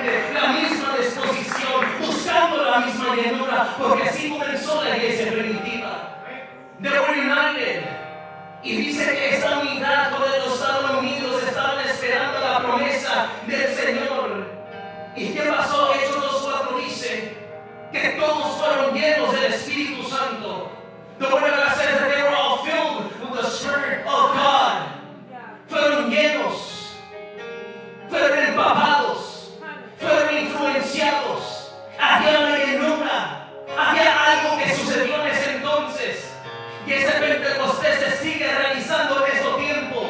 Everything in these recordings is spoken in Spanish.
mente, la misma disposición, buscando la misma llenura, porque así comenzó la iglesia primitiva. They were united. Y dice que esta unidad, cuando ellos estaban unidos, estaban esperando la promesa del Señor. ¿Y qué pasó? Hechos 2:4 dice que todos fueron llenos del Espíritu Santo. The Word of God says that they were all filled with the Spirit of God. Fueron llenos, fueron empapados, fueron influenciados. Había una llenura, había algo que sucedió en ese entonces. Y ese Pentecostés se sigue realizando en este tiempo,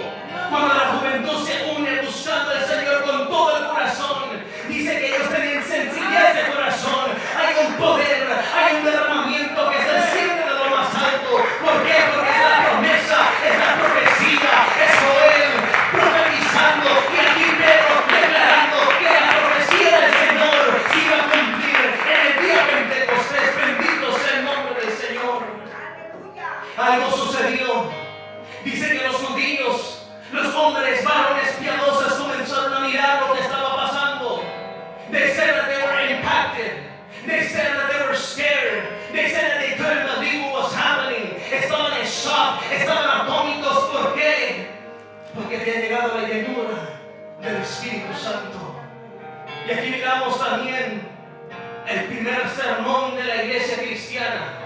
cuando la juventud se une buscando al Señor con todo el corazón. Dice que ellos tenían sencillez de corazón. Hay un poder, hay un derramamiento que se siente de lo más alto. ¿Por qué? Porque es la promesa, es la profecía, es Joel profetizando y aquí Pedro declarando que la profecía del Señor se iba a cumplir en el día Pentecostés. Bendito sea el nombre del Señor. Algo sucedió. Dice que los judíos, los hombres, varones piadosos, comenzaron a mirar lo que estaba pasando. They said that they were impacted. They said that they were scared. They said that they couldn't believe what was happening. Estaban en shock, estaban atónitos. ¿Por qué? Porque había llegado la llenura del Espíritu Santo. Y aquí miramos también el primer sermón de la iglesia cristiana.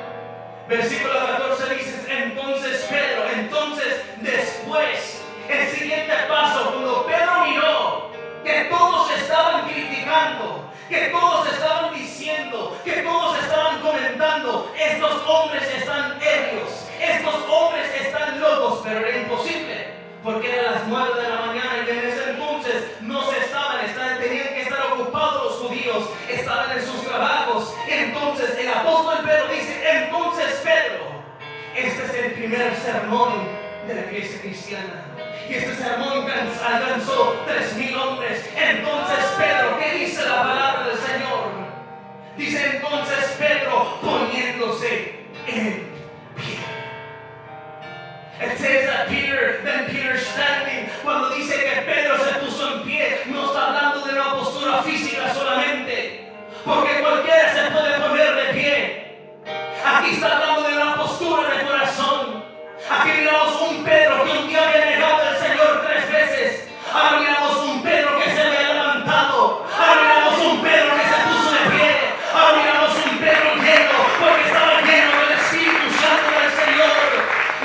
Versículo 14 dice: entonces Pedro, después, el siguiente paso, cuando Pedro miró que todos estaban criticando, que todos estaban diciendo, que todos estaban comentando, estos hombres están ebrios, estos hombres están locos, pero era imposible, porque eran las 9 de la mañana y en ese entonces no se tenían que estar ocupados los judíos, estaban en sus trabajos. Entonces el apóstol Pedro dice: entonces Pedro, este es el primer sermón de la iglesia cristiana. Y este sermón alcanzó 3,000 hombres. Entonces Pedro, ¿qué dice la palabra del Señor? Dice entonces Pedro poniéndose en pie. It says that Peter standing. Cuando dice que Pedro se puso en pie, no está hablando de una postura física solamente, porque cualquiera se puede poner de pie. Aquí está hablando de una postura de corazón. Aquí miramos un Pedro que un día había negado al Señor 3 veces. Ahora miramos un Pedro que se había levantado. Ahora miramos un Pedro que se puso de pie. Ahora miramos un Pedro lleno, porque estaba lleno del Espíritu Santo del Señor.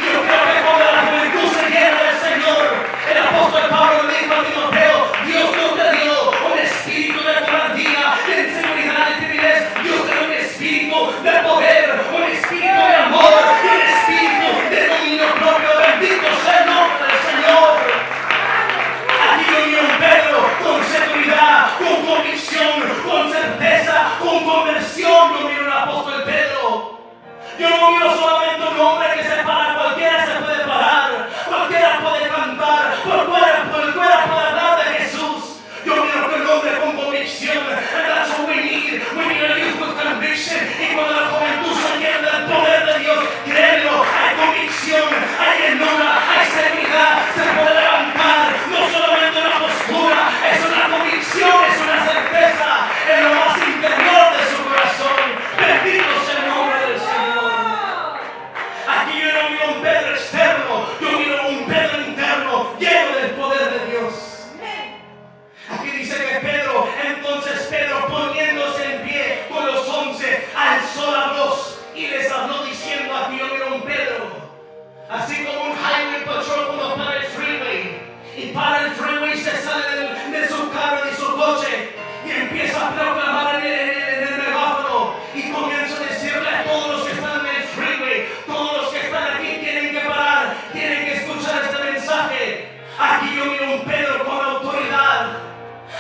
Y yo creo que cuando la juventud se llena del Señor, el apóstol Pablo le dijo a Timoteo: Dios no te dio un espíritu de cobardía, de inseguridad, de timidez. Dios te dio un espíritu de poder, un espíritu de amor y un espíritu de dominio propio. Bendito sea el nombre del Señor. Aquí yo miro un Pedro con seguridad, con convicción, con certeza, con conversión. Yo miro un apóstol Pedro. Yo no miro solamente un hombre que se para. Cualquiera se puede parar, cualquiera puede cantar, cualquiera puede hablar de Jesús. Yo miro que un hombre con convicción. And that's what we need. We need a youth with conviction. Y cuando la juventud se llena del poder de Dios, créelo, hay convicción, hay llenura, hay seguridad. Se puede levantar, no solamente una postura, es una convicción, es una certeza en lo más interior de su corazón. Bendito sea el nombre del Señor. Aquí yo no miro un Pedro externo, yo miro un Pedro interno, lleno del poder de Dios. Aquí dice que Pedro, entonces Pedro, poniéndose en pie con los 11, alzó la voz y les habló diciendo: aquí yo miro un Pedro, así como un highway patrol cuando para el freeway, y para el freeway se sale de su carro, de su coche, y empieza a proclamar en el megáfono, y comienza a decirle a todos los que están en el freeway, todos los que están aquí tienen que parar, tienen que escuchar este mensaje. Aquí yo miro un Pedro con autoridad.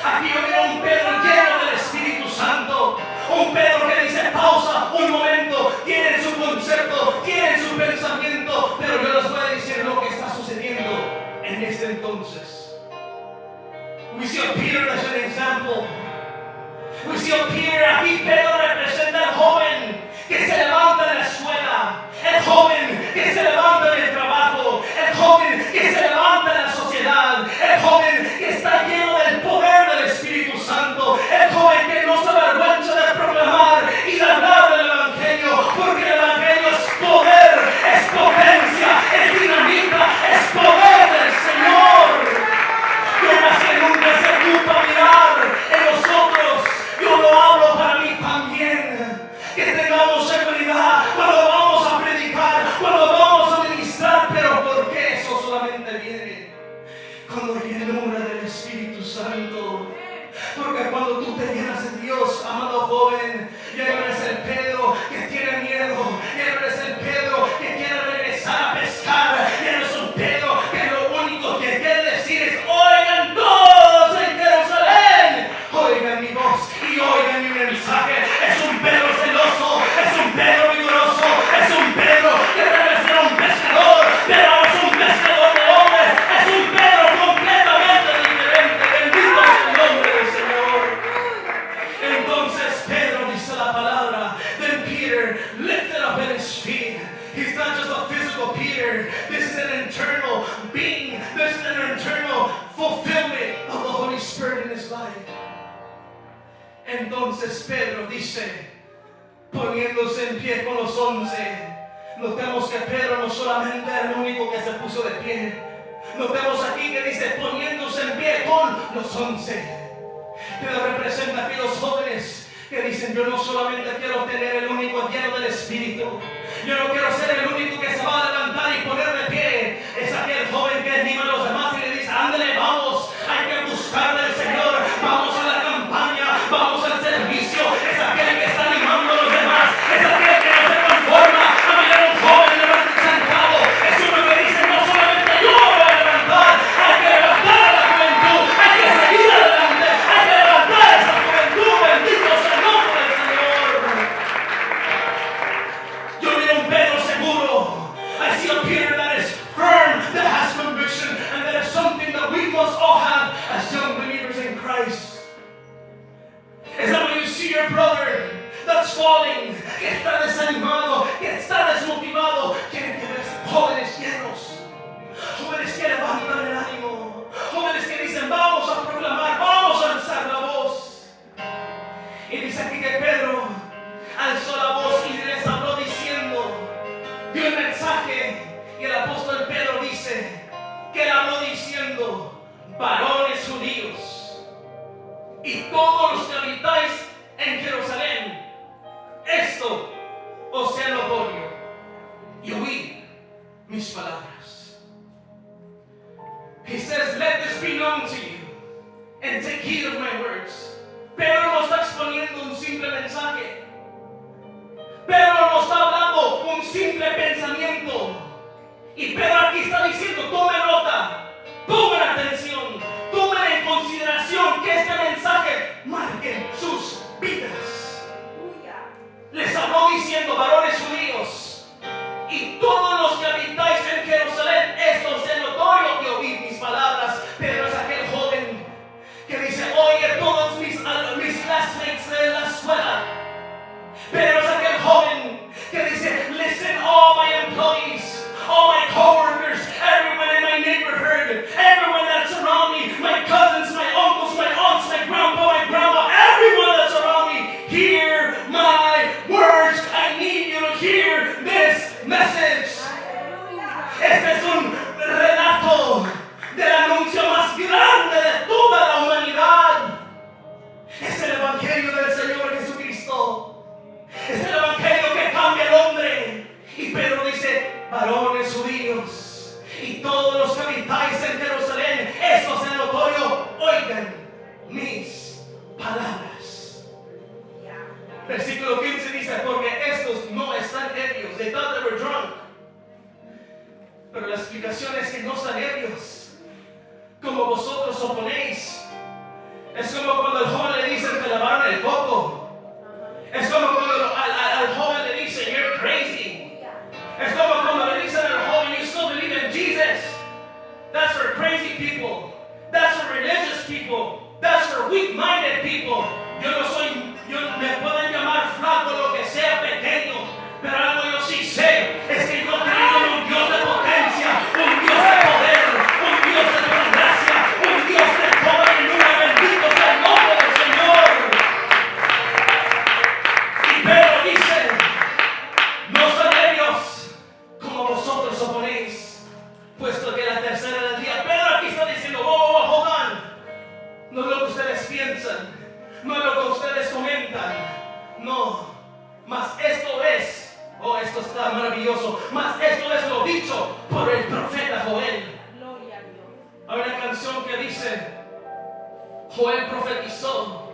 Aquí yo miro un Pedro lleno del Espíritu Santo. Un Pedro que dice: pausa, un momento. Tienen su concepto, tienen su pensamiento, pero yo les voy a decir lo que está sucediendo en este entonces. We see a Peter as an example. We see a Peter. Aquí Pedro representa al joven que se levanta en la escuela, el joven que se levanta en el trabajo, el joven que se levanta en la sociedad, el joven que está lleno del poder del Espíritu Santo, el joven Entonces Pedro dice, poniéndose en pie con los 11, notemos que Pedro no solamente era el único que se puso de pie. Notemos aquí que dice poniéndose en pie con los 11. Pedro representa a aquellos jóvenes que dicen, yo no solamente quiero tener el único lleno del Espíritu, yo no quiero ser el único que se va a levantar y poner de pie. Es aquel joven que anima a los demás y le dice, ándale, vamos, hay que buscar del Señor, vamos a la campaña, vamos al servicio. Es aquel que está animando a los demás, es aquel que no se conforma a mirar a un joven sentado. Es uno que dice, no solamente yo me voy a levantar, hay que levantar a la juventud, hay que seguir adelante, hay que levantar a esa juventud. Bendito sea el nombre del Señor. Yo miro un Pedro seguro. I see a Peter that is firm, that has conviction, and that is something that we must all have as young believers in Christ. Is that when you see your brother that's falling, que está desanimado, que está desmotivado, quieren que ves jóvenes llenos, jóvenes que levantan el ánimo, jóvenes que dicen, vamos a proclamar, vamos a alzar la voz. Y dice aquí que Pedro alzó la voz y les habló diciendo, dio el mensaje, y el apóstol Pedro dice que él habló diciendo, varones judíos y todos los que habitáis en Jerusalén, esto os sea notorio, y oíd mis palabras. He says, let this be known to you, and take heed of my words. Pedro no está exponiendo un simple mensaje. Pedro no está hablando un simple pensamiento. Y Pedro aquí está diciendo, tomen nota, tomen atención, tomen en consideración que este mensaje marque sus vidas. Les habló diciendo, varones judíos y todos los que habitáis en Jerusalén, esto es notorio que oíd mis palabras. Pedro es aquel joven que dice, oye, todos mis classmates de la escuela. Pedro es aquel joven que dice, listen, all my employees, all my co-workers, everyone in my neighborhood, everyone that's around me, my cousins, my uncles, my aunts, my grandpa, my grandma, everyone that's around me, hear my words. I need you to hear this message. Este es un relato del anuncio más grande de toda la humanidad. Es el evangelio del Señor Jesucristo. Es el evangelio que cambia al hombre. Y Pedro dice, varones judíos y todos los que habitáis en Jerusalén, esto es notorio, oigan mis palabras. Versículo 15 dice, porque estos no están ebrios. They thought they were drunk. Pero la explicación es que no están ebrios, como vosotros oponéis. Es como cuando al joven le dicen que lavaron el coco. Es como cuando al joven le dicen, you're crazy. Es como cuando le dicen al joven, you still believe in Jesus. That's for crazy people. That's for religious people. That's for weak-minded people. Me pueden llamar flaco, lo que sea, pequeño, pero algo yo sí sé, es que yo creo en un Dios de potencia, un Dios de poder, un Dios de gran gracia, un Dios de toda llenura. Bendito sea el nombre del Señor. Y Pedro dice, no son ellos como vosotros oponéis, puesto que la tercera del día. Pedro aquí está diciendo, hold on. No es lo que ustedes piensan, no es lo que ustedes comentan, no, mas esto es, esto está maravilloso, mas esto es lo dicho por el profeta Joel. Gloria a Dios. Hay una canción que dice, Joel profetizó,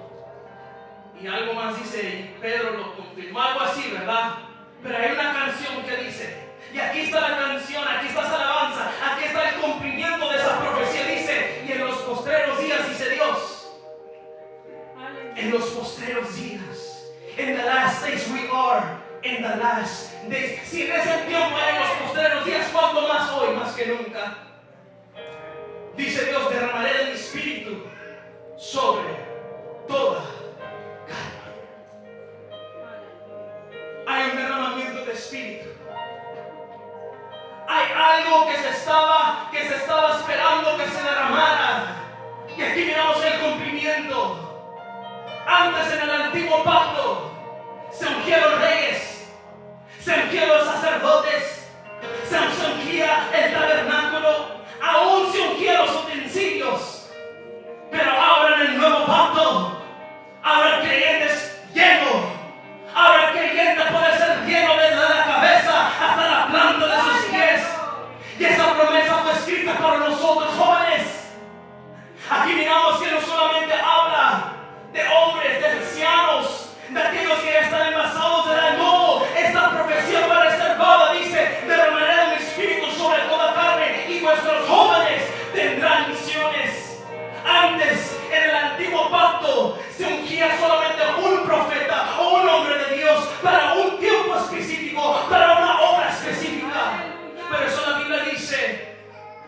y algo más dice, Pedro lo confirmó, algo así, ¿verdad? Pero hay una canción que dice, y aquí está la canción, aquí está esa alabanza, aquí está el cumplimiento de esa profecía. Dice, y en los postreros días, dice Dios, en los postreros días, in the last days we are, in the last days. Si en ese tiempo hay en los postreros días, ¿cuánto más hoy? Más que nunca. Dice Dios, derramaré de mi espíritu sobre toda carne. Hay un derramamiento de espíritu. Hay algo que se estaba esperando que se derramara. Y aquí miramos el cumplimiento. Antes en el antiguo pacto se ungieron reyes, se ungieron sacerdotes, se ungía el tabernáculo, aún se ungieron los utensilios. Pero ahora en el nuevo pacto, ahora el creyente es lleno. Ahora el creyente puede ser lleno desde la cabeza hasta la planta de sus pies. Y esa promesa fue escrita para nosotros jóvenes. Aquí miramos que no solamente habla de hombres, de ancianos, de aquellos que ya están envasados de la no. Esta profecía fue reservada, dice, derramaré mi espíritu sobre toda carne y vuestros jóvenes tendrán visiones. Antes, en el antiguo pacto, se ungía solamente un profeta o un hombre de Dios para un tiempo específico, para una obra específica. Pero eso la Biblia dice,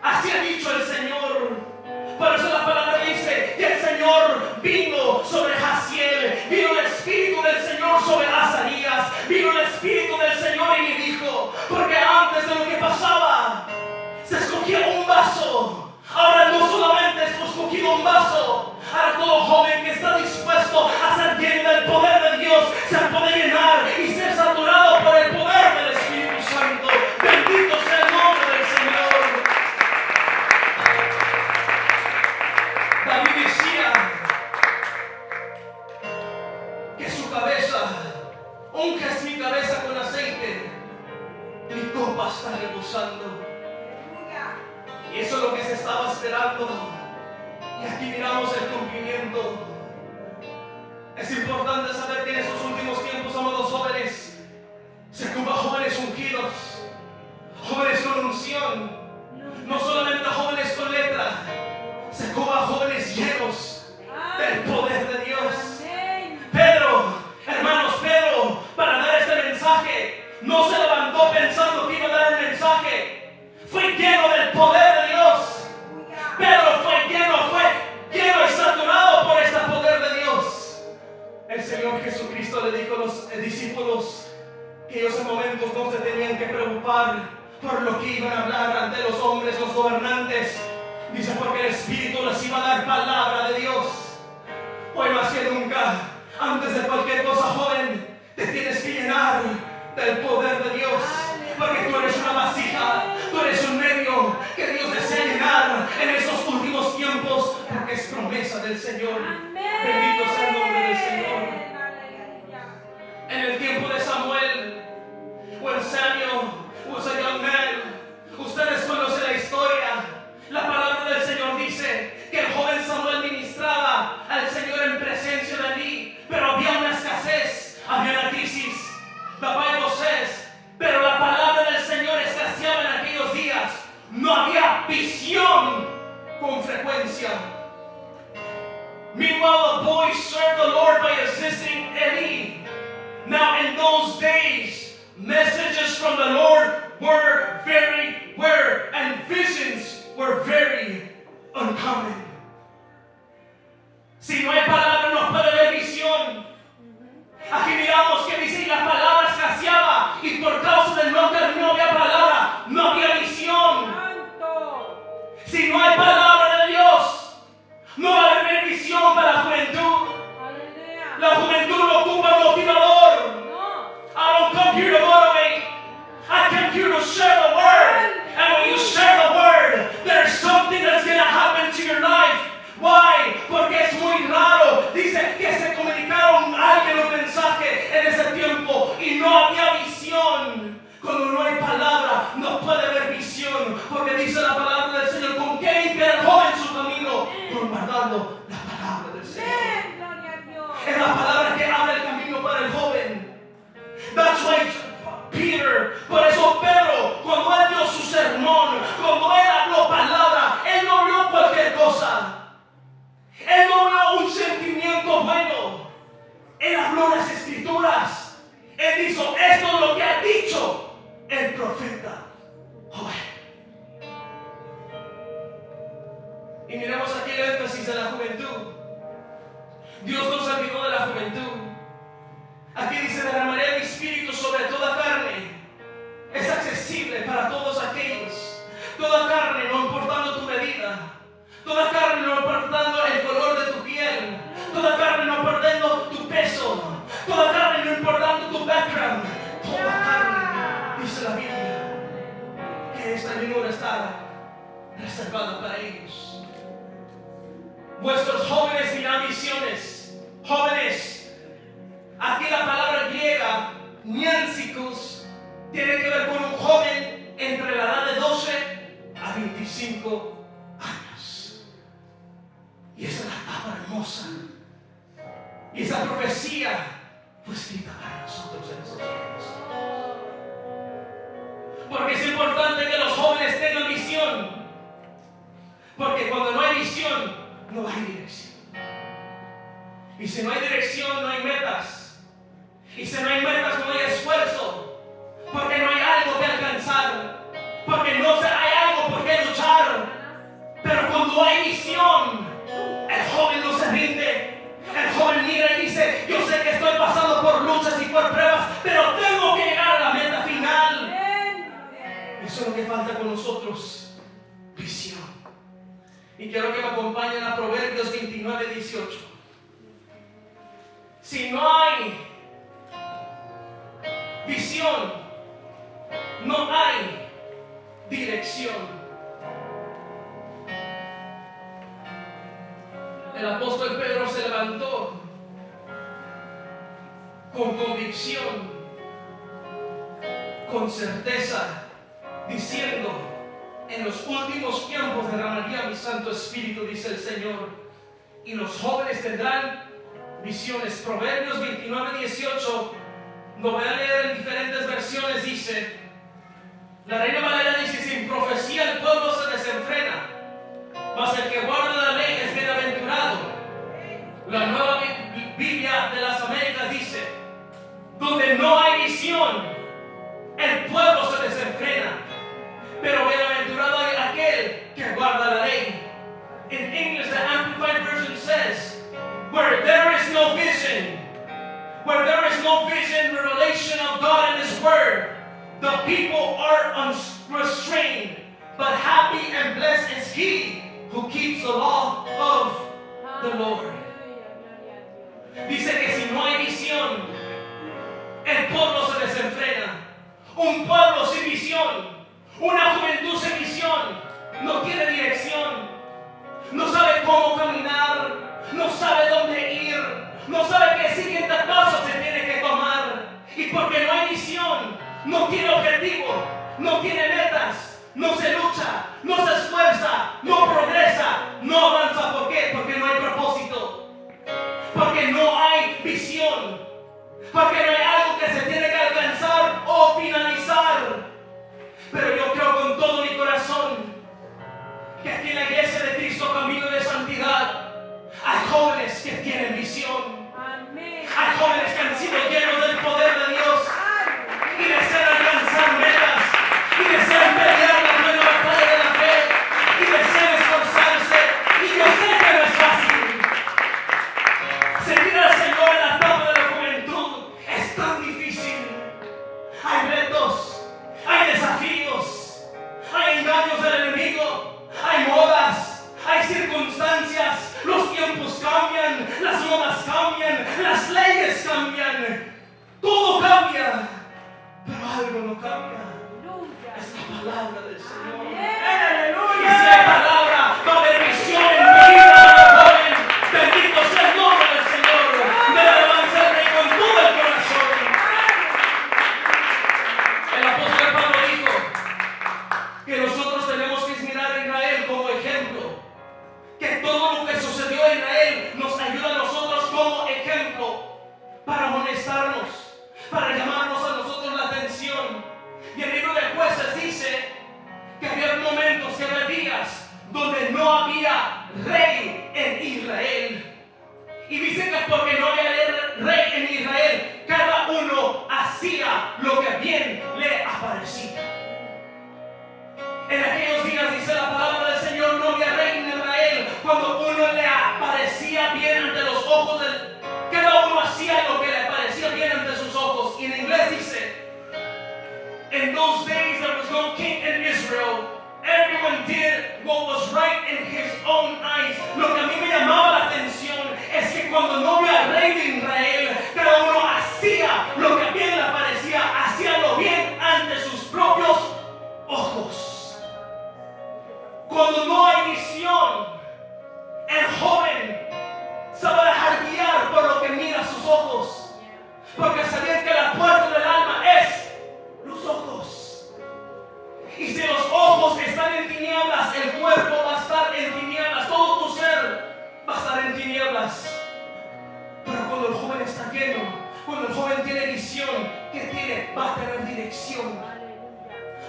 así ha dicho el Señor. Por eso la palabra dice que el Señor vino sobre Jaciel, vino el Espíritu del Señor sobre Azarías, vino el Espíritu del Señor y me dijo, porque antes de lo que pasaba, se escogía un vaso. Ahora no solamente es escogido un vaso, ahora todo joven que está dispuesto a ser lleno del poder de Dios se puede llenar y ser saturado por el poder del Espíritu Santo. Bendito sea el nombre del Señor. David decía que su cabeza, unges mi cabeza con aceite, mi copa está rebosando. Y eso es lo que se estaba esperando. Y aquí miramos el cumplimiento. Es importante saber que en estos últimos tiempos, amados jóvenes, se ocupa jóvenes ungidos, jóvenes con unción, no solamente jóvenes con letra, se ocupa jóvenes llenos del poder de Dios. Pedro, hermanos, Pedro, para dar este mensaje, no se levantó pensando que iba a dar un mensaje. Fue lleno del poder de Dios. Pedro fue lleno y saturado por este poder de Dios. El Señor Jesucristo le dijo a los discípulos que ellos en momentos no se tenían que preocupar por lo que iban a hablar ante los hombres, los gobernantes. Dice, porque el Espíritu les iba a dar palabra de Dios. Hoy más que nunca, antes de cualquier cosa, joven, te tienes que llenar del poder de Dios. Porque tú eres una vasija, tú eres un medio que Dios desea llenar en esos últimos tiempos, porque es promesa del Señor. Bendito sea el nombre del Señor. En el tiempo de Samuel, when Samuel was a young man, ustedes conocen la historia. La palabra del Señor dice que el joven Samuel ministraba al Señor en presencia de Elí, pero había una escasez, había una crisis. The Bible says, pero la palabra del Señor escaseaba en aquellos días. No había visión con frecuencia. Meanwhile, the boy served the Lord by assisting Eli. Now, in those days, messages from the Lord were very rare, and visions were very uncommon. Si no hay palabra, no puede haber visión. Aquí miramos que dice la palabra escaseaba y por causa del no había palabra, no había visión. Si no hay palabra de Dios, no va a haber visión para la juventud. La juventud no ocupa un motivador. I don't come here to motivate. I come here to share the word. And when you share the word, there's something that's going to happen to your life. Why? Porque es muy raro. Dice que se comunicaron a alguien un mensaje en ese tiempo y no había visión. Cuando no hay palabra, no puede haber visión. Porque dice la palabra del Señor, ¿con qué limpiar el joven su camino? Guardando la palabra del Señor. Es la palabra que abre el camino para el joven. That's why Peter, por eso Pedro, cuando él dio su sermón, cuando él habló palabra, él no habló cualquier cosa. Él no habló un sentimiento bueno. Él habló las escrituras. Él dijo, esto es lo que ha dicho el profeta Joel. Y miremos aquí el énfasis de la juventud. Dios nos olvidó de la juventud. Aquí dice, derramaré mi espíritu sobre toda carne. Es accesible para todos aquellos. Toda carne, no importando tu medida. Toda carne, no importando el color de tu piel. Toda carne, no importando tu peso. reservada para ellos. Vuestros jóvenes miran visiones. Jóvenes, aquí la palabra griega, niansikus, tiene que ver con un joven entre la edad de 12 a 25 años. Y esa es la etapa hermosa. Y esa profecía fue escrita para nosotros en esos tiempos. Porque es importante que los jóvenes tengan visión. Porque cuando no hay visión, no hay dirección. Y si no hay dirección, no hay metas. Y si no hay metas, no hay esfuerzo. Porque no hay algo que alcanzar. Porque no hay algo por qué luchar. Pero cuando hay visión, el joven no se rinde. El joven mira y dice: yo sé que estoy pasando por luchas y por pruebas, pero tengo que llegar a la meta final. Eso es lo que falta con nosotros, visión. Y quiero que me acompañen a Proverbios 29, 18. Si no hay visión, no hay dirección. El apóstol Pedro se levantó con convicción, con certeza, diciendo: en los últimos tiempos derramaría mi Santo Espíritu, dice el Señor, y los jóvenes tendrán visiones. Proverbios 29, 18, lo voy a leer en diferentes versiones. Dice, la Reina Valera dice: sin profecía el pueblo se desenfrena, mas el que guarda la ley es bienaventurado. La Nueva Biblia de las Américas dice: donde no hay visión, el pueblo se desenfrena, pero bienaventurado aquel que guarda la ley. In English, the Amplified Version says, where there is no vision, revelation of God and His Word, the people are unrestrained, but happy and blessed is he who keeps the law of the Lord. Dice que si no hay visión, el pueblo se desenfrena. Un pueblo sin visión, una juventud sin visión, no tiene dirección, no sabe cómo caminar, no sabe dónde ir, no sabe qué siguiente paso se tiene que tomar. Y porque no hay visión, no tiene objetivo, no tiene metas, no se lucha, no se esfuerza, no progresa, no avanza. ¿Por qué? Porque no hay propósito, porque no hay visión, porque no hay algo que se tiene que alcanzar o finalizar. Pero yo creo con todo mi corazón que aquí en la iglesia de Cristo Camino de Santidad hay jóvenes que tienen visión. Hay jóvenes que han sido llenos del poder de Dios y desean alcanzar metas y desean pelear la buena batalla de la fe y desean esforzarse. Y yo sé que no es fácil. Servir al Señor en la etapa de la juventud es tan difícil. Hay retos, hay desafíos, hay engaños del enemigo, hay modas, hay circunstancias, los tiempos cambian, las modas cambian, las leyes cambian, todo cambia, pero algo no cambia. Es la palabra del Señor. ¡Aleluya! Y si hay palabra, va a haber visión en mi vida, joven. Bendito sea el nombre del Señor. Me alabanza al Rey con todo el corazón. El apóstol Pablo dijo que nosotros tenemos que mirar a Israel como ejemplo, que todo lo que sucedió en Israel nos ayuda a nosotros como ejemplo para amonestarnos, para llamarnos a nosotros la atención. Y el libro de Jueces dice que había momentos, que había días donde no había rey en Israel. Y dice que porque no había rey en Israel, cada uno hacía lo que bien le aparecía. En aquellos días, dice la palabra del Señor, no había rey en Israel. Cuando uno le aparecía bien ante los ojos cada uno hacía lo que le parecía bien ante sus ojos. Y en inglés dice, in those days there was no king in Israel. Everyone did what was right in his own eyes. Lo que a mí me llamaba la atención es que cuando no había rey de Israel, cada uno hacía lo que bien le parecía, hacía lo bien ante sus propios ojos. Cuando no tinieblas. Pero cuando el joven está lleno, cuando el joven tiene visión, ¿qué tiene? Va a tener dirección.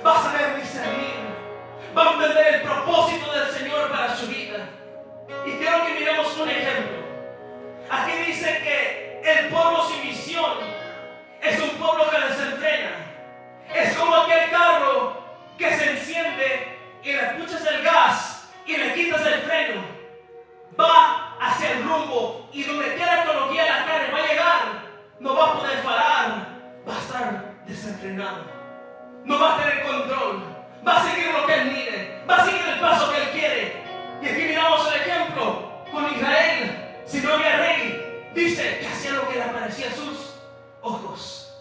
Va a saber discernir. Va a entender el propósito del Señor para su vida. Y quiero que miremos un ejemplo. Aquí dice que el pueblo sin visión es un pueblo que desenfrena. Es como aquel carro que se enciende y le puchas el gas y le quitas el freno. Va hacia el rumbo y donde quiera que lo guíe la carne va a llegar. No va a poder parar. Va a estar desenfrenado. No va a tener control. Va a seguir lo que él mire. Va a seguir el paso que él quiere. Y aquí miramos el ejemplo con Israel. Si no había rey, dice que hacía lo que le aparecía a sus ojos.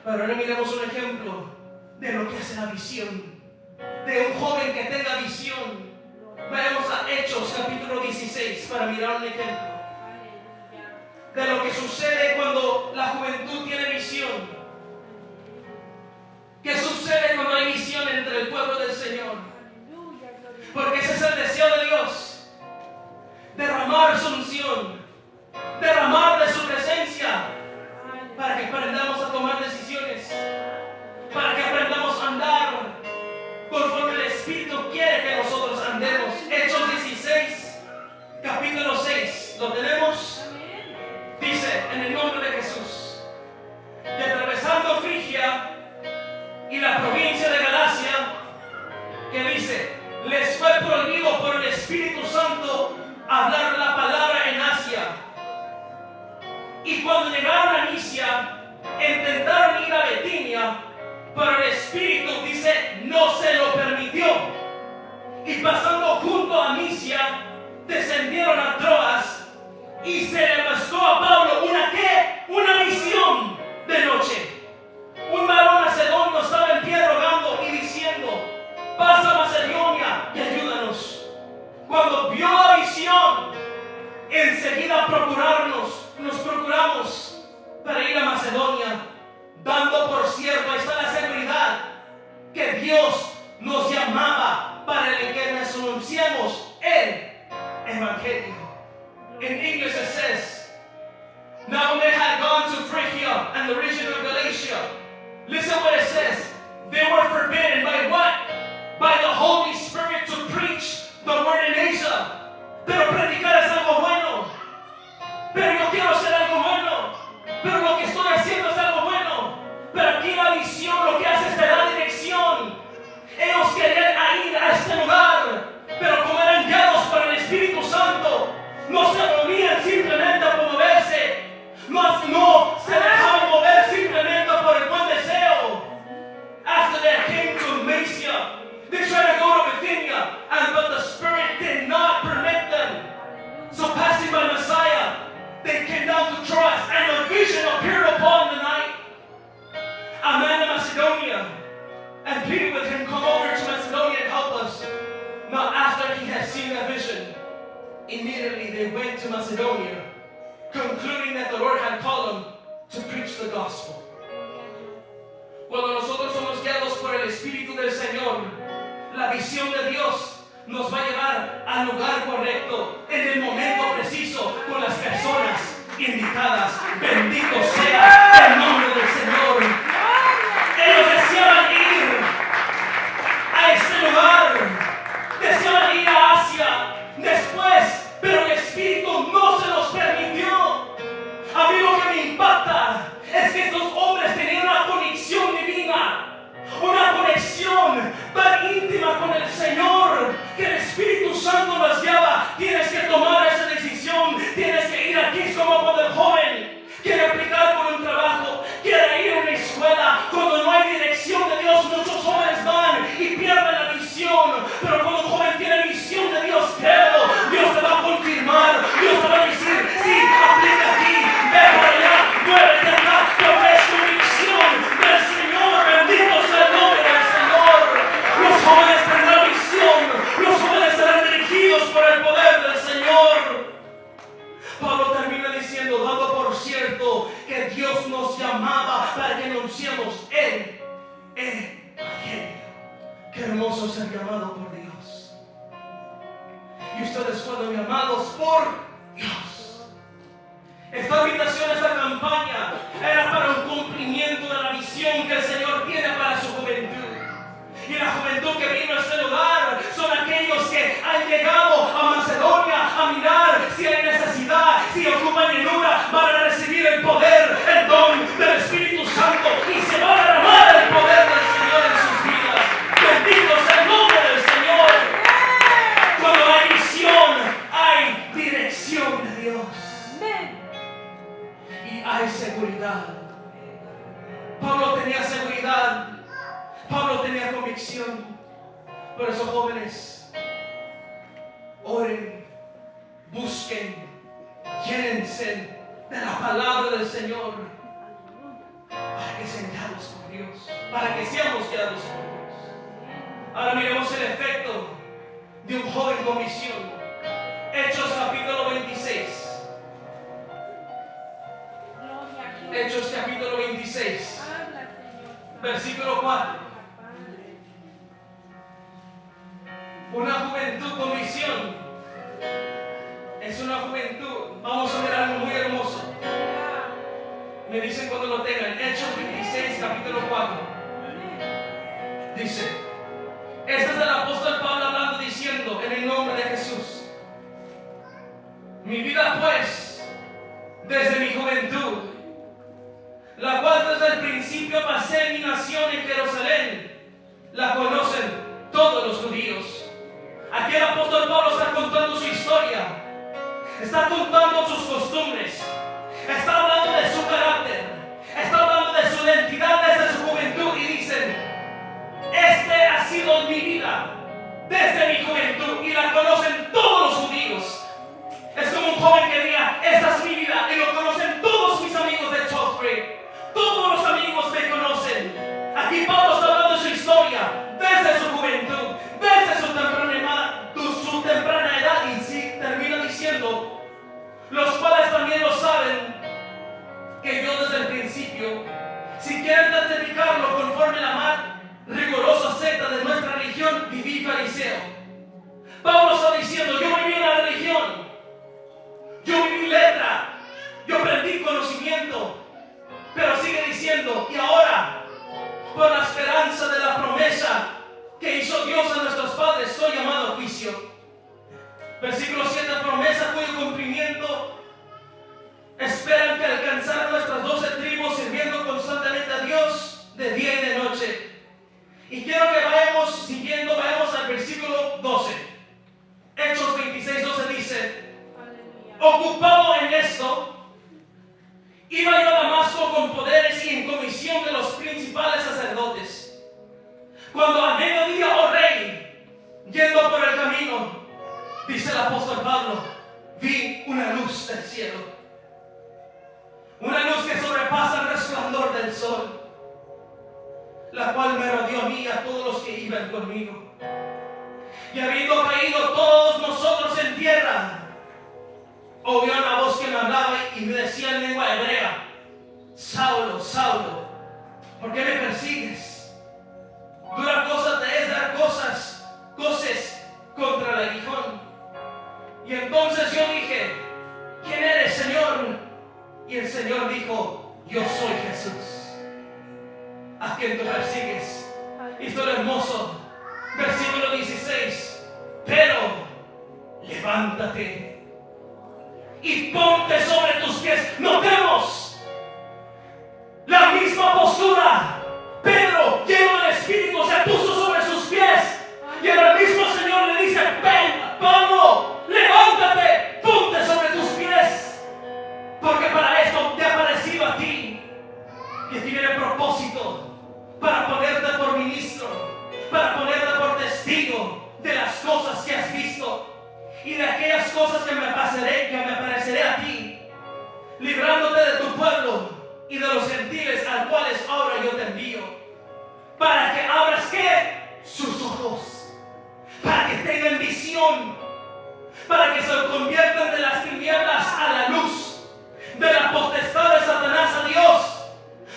Pero ahora miremos un ejemplo de lo que hace la visión. De un joven que tenga visión. Vayamos a Hechos capítulo 16 para mirar un ejemplo de lo que sucede cuando la juventud tiene visión. ¿Qué sucede cuando hay visión entre el pueblo del Señor? Porque ese es el deseo de Dios. Derramar su unción, derramar de su presencia, para que aprendamos a tomar decisiones, para que aprendamos a andar conforme el Espíritu quiere que nosotros andemos. Hechos 16, capítulo 6, ¿lo tenemos? Dice, en el nombre de Jesús, y atravesando Frigia y la provincia de Galacia, que dice, les fue prohibido por el Espíritu Santo hablar la palabra en Asia. Y cuando llegaron a Misia, intentaron ir a Betinia, pero el Espíritu, dice, no se lo permitió. Y pasando junto a Misia, descendieron a Troas, y se le mostró a Pablo una visión de noche. Un varón macedonio estaba en pie rogando y diciendo, pasa a Macedonia y ayúdanos. Cuando vio la visión, enseguida nos procuramos para ir a Macedonia, dando por cierto, ahí está la seguridad, que Dios nos llamaba para el que nos anunciemos el Evangelio. In English it says, now when they had gone to Phrygia and the region of Galatia, listen what it says, they were forbidden by what? By the Holy Spirit to preach the word in Asia. Pero predicar es algo bueno. Pero yo quiero hacer algo bueno. Pero lo que estoy haciendo es algo bueno. Pero aquí la visión lo que hace es te da dirección. Ellos querían ir a este lugar, pero como eran guiados por el Espíritu Santo, no se movían simplemente por moverse. No se dejaban mover simplemente por el buen deseo. After they came to Mysia, they tried to go to Bithynia, but the Spirit did not permit them. So passing by Messiah, they came down to Troas, and a vision appeared upon the night. A man of Macedonia, and pleaded with him, come over to Macedonia and help us. Now after he had seen that vision, immediately they went to Macedonia, concluding that the Lord had called them to preach the gospel. Cuando nosotros somos guiados por el Espíritu del Señor, la visión de Dios nos va a llevar al lugar correcto, en el momento preciso, con las personas indicadas. Bendito sea el nombre del Señor. Ellos deseaban ir a este lugar, deseaban ir a Asia después, pero el Espíritu no se los permitió. A mí lo que me impacta es que estos hombres tenían una conexión divina, una conexión tan íntima con el Señor, que el Espíritu Santo los guiaba. Tienes que tomar esa decisión, tienes que ir aquí. Es como cuando el joven quiere aplicar por un trabajo, quiere ir a una escuela. Cuando no hay dirección de Dios, muchos jóvenes van y pierden la visión. Pero cuando un joven tiene visión de Dios, créelo, Dios te va a confirmar, Dios te va a decir, sí, aplica aquí, ve para allá, muévete acá, porque es tu visión del Señor. Bendito sea el nombre del Señor. Los jóvenes tendrán visión, los jóvenes serán dirigidos por el poder del Señor. Pablo termina diciendo, dando por cierto que Dios nos llamaba para que anunciemos el Evangelio. Qué hermoso ser llamado por Dios. Y ustedes fueron llamados por Dios. Esta invitación, esta campaña era para un cumplimiento de la visión que el Señor tiene para su juventud. Y la juventud que vino a este lugar son aquellos que han llegado a Macedonia a mirar si hay necesidad, si ocupan llenura, van a recibir el poder, el don del Espíritu Santo y se va a derramar el poder del Señor en sus vidas. Bendito sea el nombre del Señor. Cuando hay visión, hay dirección de Dios. Y hay seguridad. Pablo tenía seguridad. Pablo tenía convicción. Por eso, jóvenes, oren, busquen, llénense de la palabra del Señor para que sean guiados por Dios, para que seamos guiados por Dios. Ahora miremos el efecto de un joven con visión. Hechos capítulo 26. Hechos capítulo 26, versículo 4. Una juventud con visión es una juventud. Vamos a ver algo muy hermoso. Me dicen cuando lo tengan. Hechos 26, capítulo 4. Dice: este es el apóstol Pablo hablando, diciendo, en el nombre de Jesús: mi vida pues, desde mi juventud, la cual desde el principio pasé en mi nación en Jerusalén, la conocen todos los judíos. Aquí el apóstol Pablo está contando su historia, está contando sus costumbres, está hablando de su carácter, está hablando de su identidad desde su juventud y dicen: este ha sido mi vida desde mi juventud y la conocen todos los judíos. Es como un joven que diga: esta es mi vida y lo conocen todos mis amigos de Chalfrey. Todos los amigos me conocen. Aquí Pablo está hablando de su historia desde su juventud, desde su temprana edad, y sí, termina diciendo: los cuales también lo saben, que yo desde el principio, si quieren testificarlo conforme la más rigurosa secta de nuestra religión, viví fariseo. Pablo está diciendo: yo viví la religión, yo viví letra, yo aprendí conocimiento. Pero sigue diciendo: y ahora, por la esperanza de la promesa que hizo Dios a nuestros padres, soy llamado a juicio. Versículo 7: promesa cuyo cumplimiento esperan que alcanzaran nuestras 12 tribus, sirviendo constantemente a Dios de día y de noche. Y quiero que vayamos siguiendo, vayamos al versículo 12. Hechos 26, 12 dice: ocupado en esto, iba yo a Damasco con poderes y en comisión de los principales sacerdotes. Cuando a mediodía, oh rey, yendo por el camino, dice el apóstol Pablo, vi una luz del cielo, una luz que sobrepasa el resplandor del sol, la cual me rodeó a mí y a todos los que iban conmigo. Y habiendo caído todos nosotros en tierra, oí una voz que me hablaba y me decía en lengua hebrea: Saulo, Saulo, ¿por qué me persigues? Dura cosa te es dar coces contra el aguijón. Y entonces yo dije: ¿quién eres, Señor? Y el Señor dijo: yo soy Jesús, a quien tú persigues. Y esto es lo hermoso. Versículo 16: pero levántate y ponte sobre tus pies. Notemos la misma postura. Pedro, lleno del Espíritu, se puso sobre sus pies. Y el mismo Señor le dice: ven, Pablo, levántate, ponte sobre tus pies, porque para esto te ha aparecido a ti. Y tiene el propósito para ponerte por ministro, para ponerte por testigo de las cosas que has visto y de aquellas cosas que me apareceré a ti, librándote de tu pueblo y de los gentiles, al cuales ahora yo te envío, para que abras ¿qué? Sus ojos, para que tengan visión, para que se conviertan de las tinieblas a la luz, de la potestad de Satanás a Dios,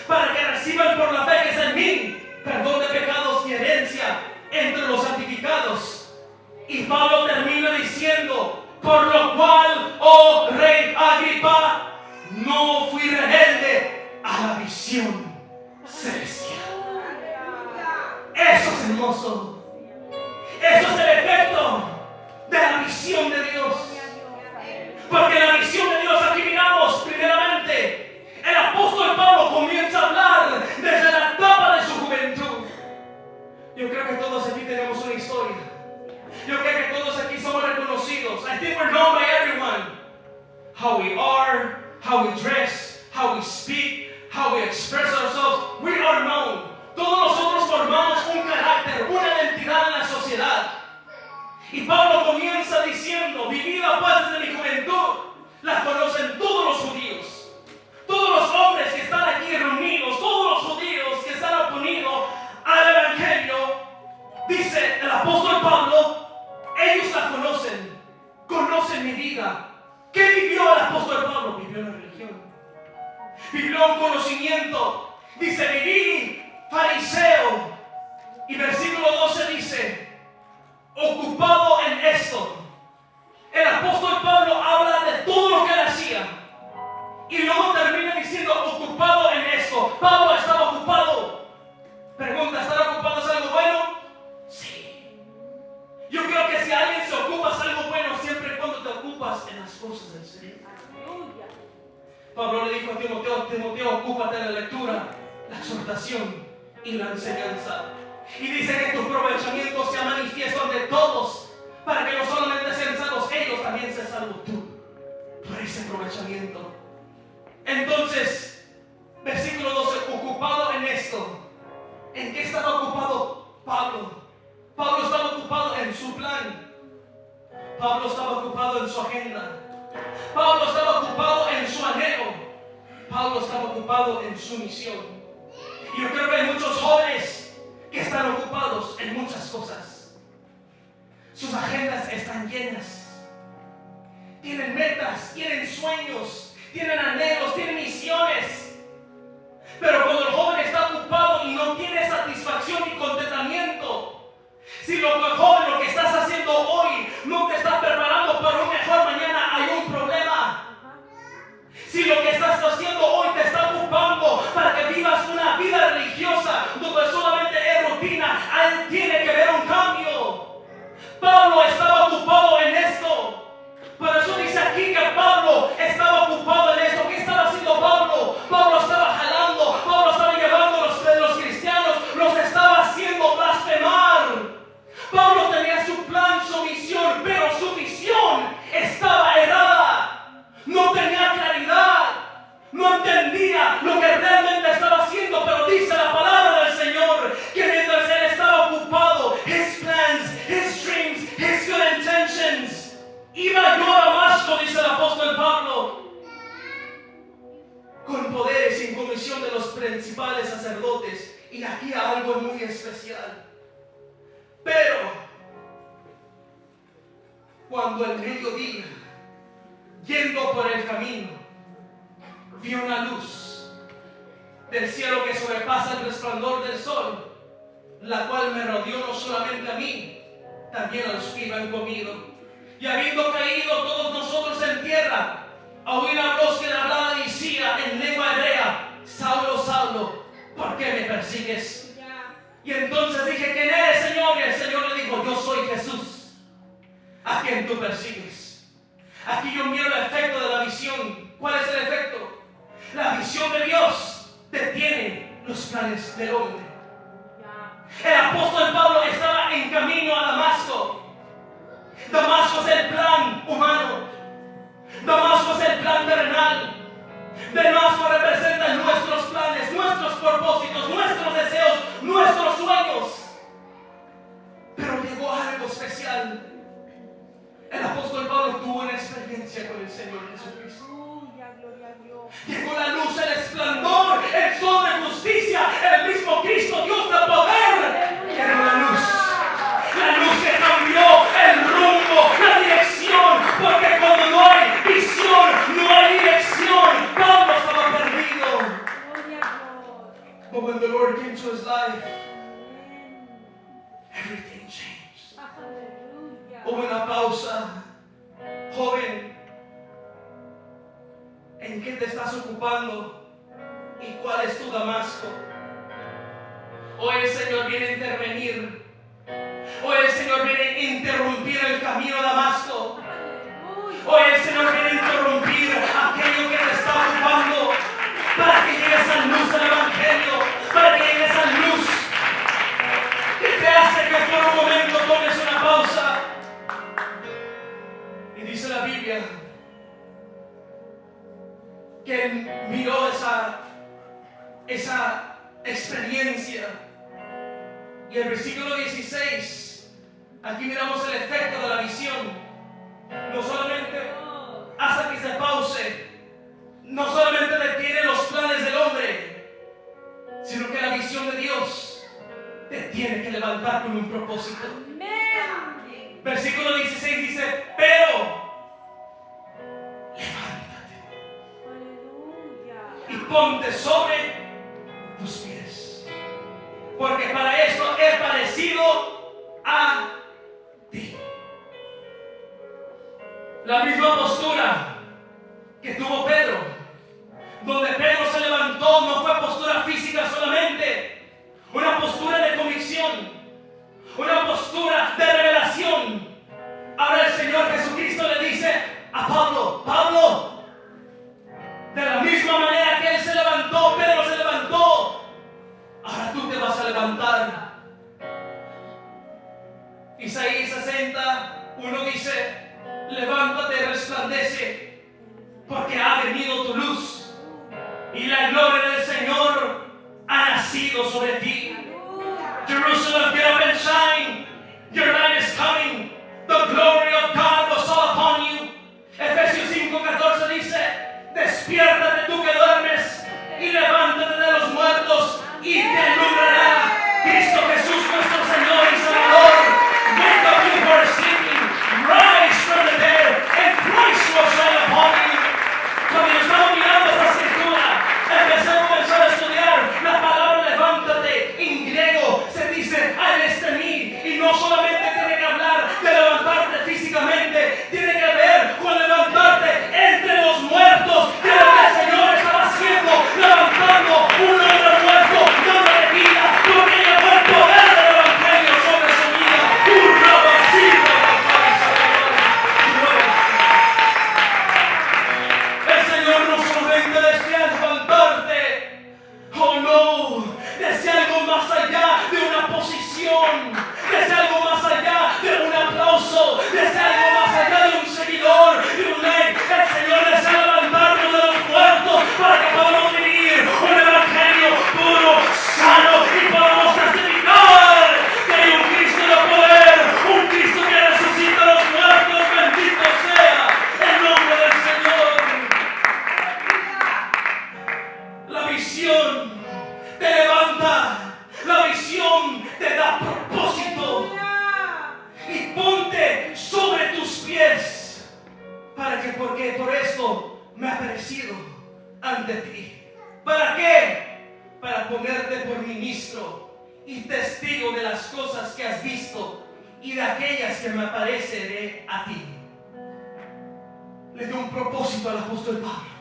para que reciban por la fe que es en mí perdón de pecados y herencia entre los santificados. Y Pablo termina diciendo: por lo cual, oh rey Agripa, No fui rebelde a la visión celestial. Eso es hermoso. Eso es el efecto de la visión de Dios. Porque la visión de Dios, aquí miramos primeramente, el apóstol Pablo comienza a hablar desde la etapa de su juventud. Yo creo que todos aquí tenemos una historia. Yo creo que todos aquí somos reconocidos. I think we're known by everyone. How we are, how we dress, how we speak, how we express ourselves. We are known. Todos nosotros formamos un carácter, una identidad en la sociedad. Y Pablo comienza diciendo, mi vida pues desde mi juventud la conocen todos los judíos. Todos los hombres que están aquí reunidos, todos los judíos que están oponidos al evangelio, dice el apóstol Pablo, ellos la conocen mi vida. ¿Qué vivió el apóstol Pablo? Vivió la religión. Vivió un conocimiento. Dice, viví fariseo. Y versículo 12 dice, ocupado en esto. El apóstol Pablo habla de todo lo que él hacía. Y luego termina diciendo, ocupado en esto. Pablo estaba ocupado. Pregunta, ¿estar ocupado es algo bueno? Sí. Yo creo que si alguien se ocupa es algo bueno siempre y cuando te ocupas en las cosas del Señor. Pablo le dijo a Timoteo, ocúpate de la lectura, la exhortación y la enseñanza. Y dice que tu aprovechamiento sea manifiesto ante todos, para que no solamente sean salvos ellos, también seas salvo tú por ese aprovechamiento. Entonces, versículo 12, ocupado en esto. ¿En qué estaba ocupado Pablo? Pablo estaba ocupado en su plan. Pablo estaba ocupado en su agenda. Pablo estaba ocupado en su anhelo. Pablo estaba ocupado en su misión. Y yo creo que hay muchos jóvenes que están ocupados en muchas cosas. Sus agendas están llenas. Tienen metas, tienen sueños, tienen anhelos, tienen misiones. Pero cuando el joven está ocupado y no tiene satisfacción ni contentamiento, si lo que estás haciendo hoy no te está preparando para un mejor mañana, hay un problema. Si lo que estás haciendo hoy te está ocupando para que vivas una vida religiosa donde solamente es rutina, ahí tiene que haber un cambio. Pablo estaba ocupado en esto. Por eso dice aquí que Pablo estaba ocupado en esto. ¿Qué estaba haciendo Pablo? Pablo estaba jalando, Pablo estaba llevando a los cristianos, los estaba haciendo blasfemar. Pablo tenía su plan, su misión, pero su visión estaba errada. No tenía claridad, no entendía lo que realmente estaba haciendo, pero dice la palabra del Señor que mientras él estaba ocupado, his plans, his dreams, his good intentions, iba yo a Damasco, dice el apóstol Pablo, con poderes y en comisión de los principales sacerdotes. Y aquí hay algo muy especial. Pero cuando el mediodía, yendo por el camino, vi una luz del cielo que sobrepasa el resplandor del sol, la cual me rodeó no solamente a mí, también a los que iban conmigo. Y habiendo caído todos nosotros en tierra, oí una voz que hablaba y decía en lengua hebrea, Saulo, Saulo, ¿por qué me persigues? Y entonces dije, ¿quién eres, Señor? Y el Señor le dijo, yo soy Jesús, a quien tú persigues. Aquí yo miro el efecto de la visión. ¿Cuál es el efecto? La visión de Dios detiene los planes del hombre. El apóstol Pablo estaba en camino a Damasco. Damasco es el plan humano. Damasco es el plan terrenal. Damasco representa nuestros planes, nuestros propósitos, nuestros deseos, nuestros sueños. Pero llegó algo especial. El apóstol Pablo tuvo una experiencia con el Señor Jesucristo. Llegó la luz, el esplendor, el sol de justicia, el mismo Cristo, Dios de poder. Era la luz que cambió el rumbo, la dirección, porque cuando no hay visión, no hay dirección. Pablo estaba perdido. But when the Lord came to his life, everything changed. Hubo una pausa. Joven, ¿En qué te estás ocupando? ¿Y cuál es tu Damasco? Hoy el Señor viene a intervenir. Hoy el Señor viene a interrumpir el camino a Damasco. Hoy el Señor viene a interrumpir aquello que te está ocupando para que llegues a luz del Evangelio, para que llegues a luz que te hace que por un momento tomes una pausa. Y dice la Biblia que él miró esa experiencia. Y el versículo 16, aquí miramos el efecto de la visión. No solamente hace que se pause, no solamente detiene los planes del hombre, sino que la visión de Dios te tiene que levantar con un propósito. Versículo 16 dice, pero y ponte sobre tus pies, porque para esto he parecido a ti. La misma postura que tuvo Pedro, donde Pedro se levantó, no fue postura física solamente, una postura de convicción, una postura de revelación. Ahora el Señor Jesucristo le dice a Pablo, Pablo, de la misma manera que él se levantó, Pedro se levantó, ahora tú te vas a levantar. Isaías 60:1 dice, levántate, resplandece, porque ha venido tu luz y la gloria del Señor ha nacido sobre ti. Jerusalem, get up and shine, your light is coming, the glory of God was all upon you. Efesios 5:14 dice, despiértate tú que duermes y levántate de los muertos y te alumbrará Cristo Jesús nuestro Señor y Salvador. Wake up you who are sleeping, rise from the dead, and Christ will shine upon you. Cuando estamos mirando esta escritura, empecé a comenzar a estudiar la palabra levántate. En griego se dice alestení, y no solamente tiene que hablar de levantarte físicamente, tiene que ver con levantarte entre los muertos, que es lo que el Señor estaba haciendo, levantando un hombre muerto, dándole vida, porque llegó el poder del Evangelio sobre su vida. El Señor no solamente desea levantarte, oh no, desea algo más allá de una posición, desea algo más allá de un aplauso, desea algo más allá de un seguidor, de un like. El Señor desea levantarnos de los muertos para que podamos vivir un evangelio puro, sano, y podamos testificar que hay un Cristo de poder, un Cristo que resucita a los muertos. Bendito sea el nombre del Señor. La visión te levanta, la visión te da propósito. Y ponte sobre tus pies, porque por esto me ha aparecido ante ti. ¿Para qué? Para ponerte por ministro y testigo de las cosas que has visto y de aquellas que me apareceré a ti. Le dio un propósito al apóstol Pablo.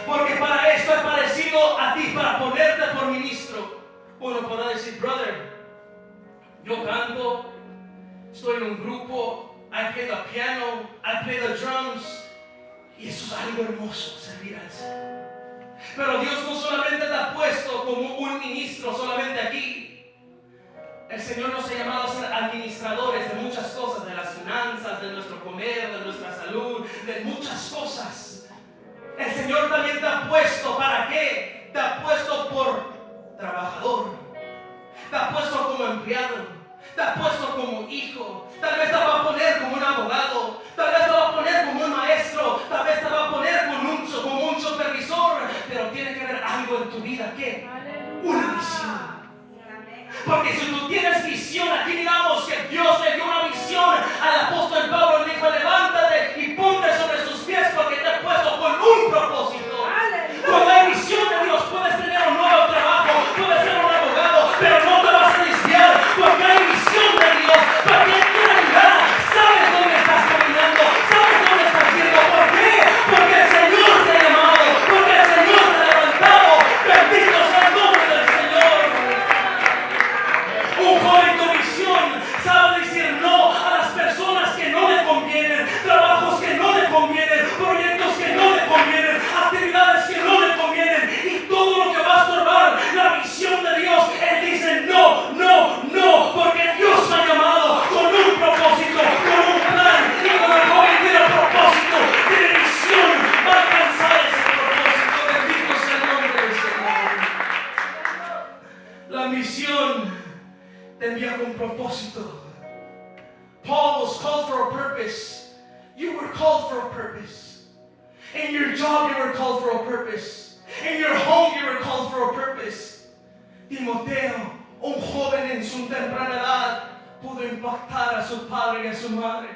Porque para esto he parecido a ti, para ponerte por ministro. Uno podrá decir, brother, yo canto, estoy en un grupo, I play the piano, I play the drums, y eso es algo hermoso, servir al Señor. Pero Dios no solamente te ha puesto como un ministro solamente aquí. El Señor nos ha llamado a ser administradores de muchas cosas, de las finanzas, de nuestro comer, de nuestra salud, de muchas cosas. El Señor también te ha puesto, ¿para qué? Te ha puesto por trabajador, te ha puesto como empleado, te ha puesto como hijo, tal vez te va a poner como un abogado, tal vez te va a poner como un maestro, tal vez te va a poner como un supervisor, pero tiene que haber algo en tu vida, ¿qué? Una visión. Porque si tú tienes visión, aquí miramos que Dios le dio una visión al apóstol Pablo, le dijo, levántate y ponte sobre sus pies porque te he puesto con un propósito. Con la visión de Dios puedes tener un nuevo trabajo, puedes ser un abogado, pero no te vas a desviar porque hay visión de Dios, porque en realidad sabes dónde estás caminando, sabes dónde estás yendo, In your job, you were called for a purpose. In your home, you were called for a purpose. Timoteo, un joven en su temprana edad, pudo impactar a su padre y a su madre.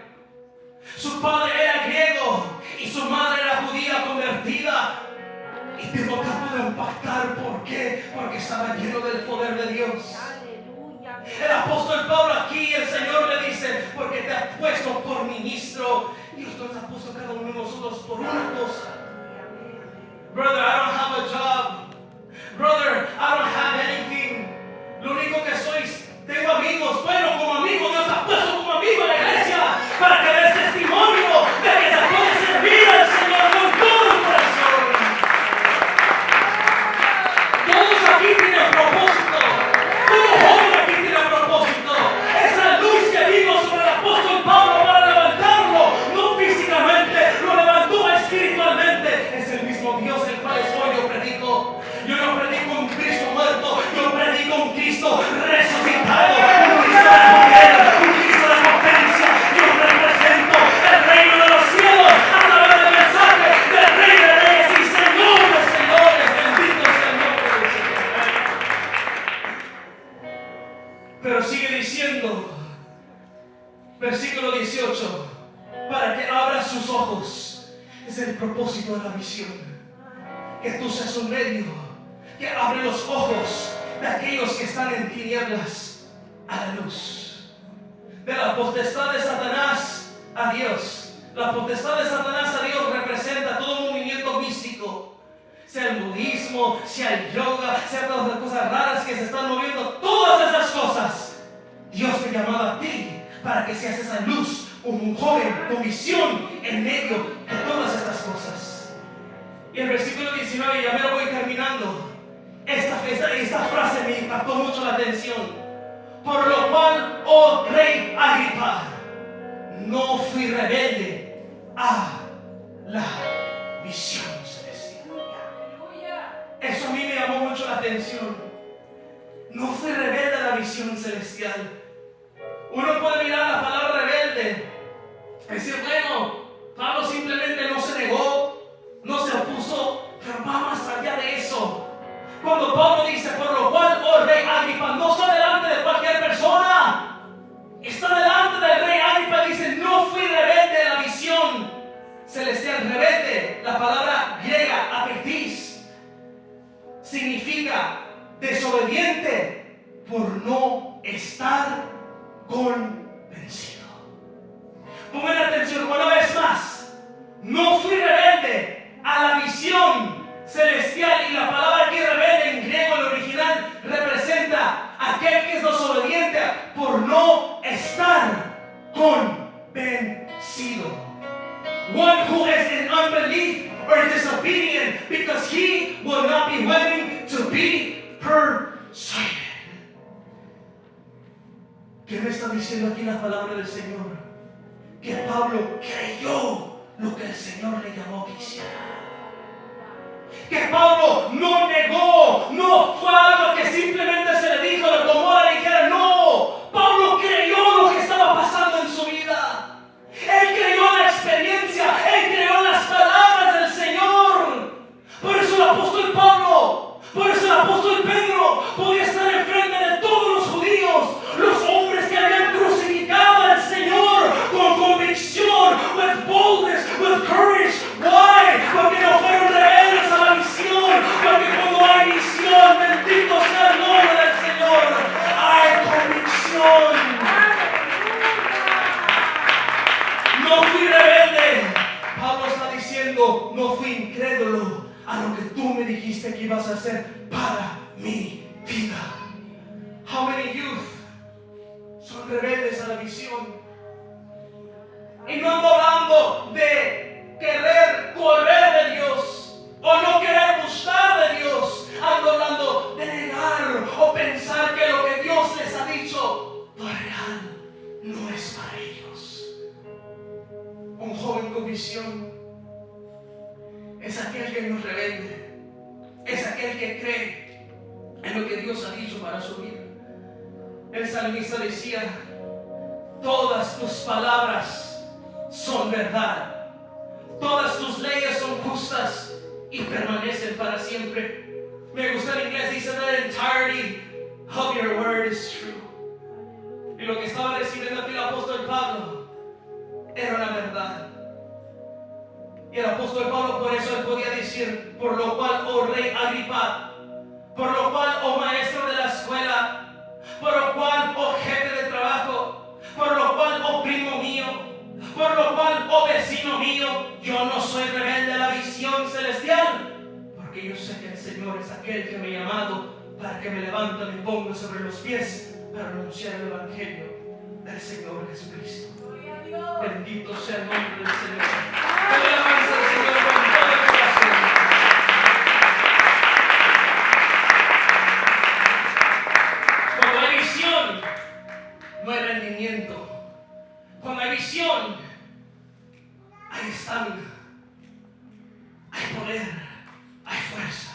Su padre era griego y su madre era judía convertida. Y Timoteo pudo impactar. ¿Por qué? Porque estaba lleno del poder de Dios. El apóstol Pablo aquí, el Señor le dice, porque te ha puesto por ministro. Dios nos ha puesto cada uno de nosotros por una cosa. Brother, I don't have a job. Brother, I don't have anything. Lo único que soy, tengo amigos. Bueno, como amigo, Dios te ha puesto como amigo en la iglesia para que des testimonio de que se puede servir al Señor con todo el corazón. Todos aquí tienen propósito. Todo joven aquí tiene propósito. Esa luz que vino sobre el apóstol Pablo para levantarlo, no físicamente, lo levantó espiritualmente. Es el mismo Dios el cual hoy yo predico. Yo no predico un Cristo muerto, yo predico un Cristo resucitado, un Cristo de poder, un Cristo de potencia. Yo represento el reino de los cielos a través del mensaje del Rey de Reyes y Señor de Señores. Bendito sea el nombre del Señor. Pero sigue diciendo, versículo 18, para que abra sus ojos. Es el propósito de la visión. Que tú seas un medio que abre los ojos de aquellos que están en tinieblas a la luz. De la potestad de Satanás a Dios. La potestad de Satanás a Dios representa todo movimiento místico. Sea el budismo, sea el yoga, sea todas las cosas raras que se están moviendo. Todas esas cosas. Dios te ha llamado a ti para que seas esa luz, un joven con visión en medio de todas estas cosas. Y el versículo 19, ya me lo voy terminando. Esta frase me impactó mucho la atención. Por lo cual, oh rey Agripa, no fui rebelde a la visión celestial. Eso a mí me llamó mucho la atención. No fui rebelde a la visión celestial. Uno puede mirar la palabra rebelde y decir, bueno, Pablo simplemente no se negó, no se opuso, pero va más allá de eso. Cuando Pablo dice, por lo cual, oh rey Agripa, no está delante de cualquier persona, está delante del rey Agripa y dice, no fui rebelde a la visión celestial. Rebelde, la palabra griega, apetis, significa desobediente por no estar convencido. Pongan atención una vez más. No fui rebelde a la visión celestial, y la palabra aquí rebelde en griego, el original, representa aquel que es desobediente por no estar convencido. One who is in unbelief or disobedient because he will not be willing to be persuaded. ¿Qué me está diciendo aquí la palabra del Señor? Que Pablo creyó lo que el Señor le llamó que hiciera. Que Pablo no negó, no fue algo que simplemente se le dijo, lo tomó a la ligera. No, Pablo creyó lo que estaba pasando en su vida. Él creyó en la experiencia, él creyó en las palabras del Señor. Por eso el apóstol Pablo, por eso el apóstol Pedro podía estar enfrente de todos los judíos, los hombres que habían crucificado al Señor con convicción, with boldness, with courage. Why? Porque no fueron rebeldes a la visión. Porque cuando hay visión, bendito sea el nombre del Señor, hay convicción. No fui rebelde. Pablo está diciendo, no fui incrédulo a lo que tú me dijiste que ibas a hacer para mi vida. How many youth son rebeldes a la visión? Y no ando hablando de querer correr de Dios o no querer buscar de Dios. Ando hablando de negar o pensar que lo que Dios les ha dicho lo real no es para ellos. Un joven con visión es aquel que no es rebelde, es aquel que cree en lo que Dios ha dicho para su vida. El salmista decía, todas tus palabras son verdad, todas tus leyes son justas y permanecen para siempre. Me gusta en inglés, dice the entirety of your word is true. Y lo que estaba recibiendo aquí el apóstol Pablo era una verdad. Y el apóstol Pablo por eso él podía decir, por lo cual, oh rey Agripa, por lo cual, oh maestro de la escuela, por lo cual, oh jefe de trabajo, por lo cual, oh primo mío, por lo cual, oh vecino mío, yo no soy rebelde a la visión celestial, porque yo sé que el Señor es aquel que me ha llamado para que me levante y me ponga sobre los pies para anunciar el evangelio del Señor Jesucristo. Bendito sea el nombre del Señor. Dale alabanza al Señor con todo el corazón. Cuando hay visión, no hay rendimiento. Cuando hay visión, hay estamina, hay poder, hay fuerza.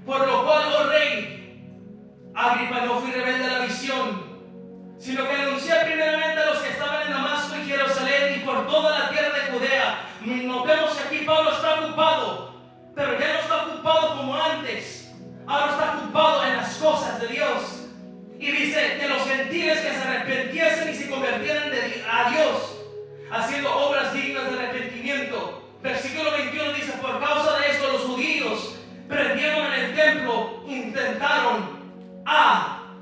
Por lo cual, oh rey Agripa, no fui rebelde a la visión, sino que anuncié primeramente a los que estaban en Damasco y Jerusalén y por toda la tierra de Judea. Notemos que aquí Pablo está ocupado, pero ya no está ocupado como antes. Ahora está ocupado en las cosas de Dios. Y dice que los gentiles que se arrepintiesen y se convirtieran a Dios, haciendo obras dignas de arrepentimiento. Versículo 21 dice, por causa de esto los judíos prendieron en el templo, intentaron